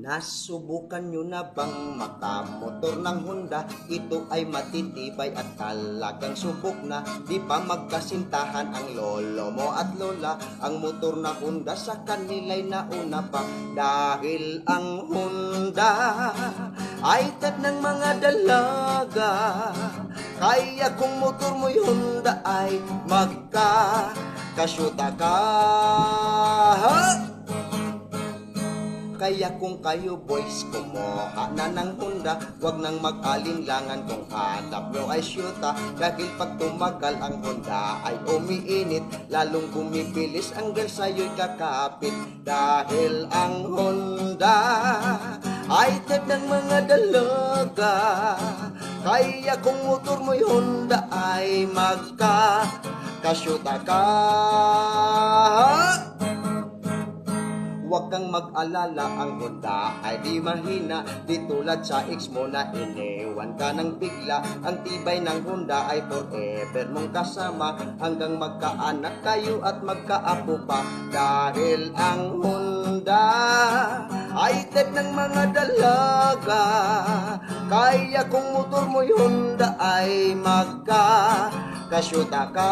Nasubukan nyo na bang makamotor ng Honda? Ito ay matitibay at talagang subok na. Di pa magkasintahan ang lolo mo at lola. Ang motor na Honda sa kanila'y nauna pa. Dahil ang Honda ay tag ng mga dalaga. Kaya kung motor mo'y Honda ay magkakasyuta ka. Kaya kung kayo boys kumuha na ng Honda, wag nang mag-alinlangan kung hanap nyo ay syuta. Dahil pag tumagal ang Honda ay umiinit, lalong bumibilis ang girl sa'yo'y kakapit. Dahil ang Honda ay type ng mga dalaga. Kaya kung motor mo'y Honda ay magkakasyuta ka. Huwag kang mag-alala, ang Honda ay di mahina. Di tulad sa ex mo na iniwan ka ng bigla. Ang tibay ng Honda ay forever mong kasama, hanggang magkaanak kayo at magkaapo pa. Dahil ang Honda ay type ng mga dalaga. Kaya kung motor mo'y Honda ay magkakasyuta ka.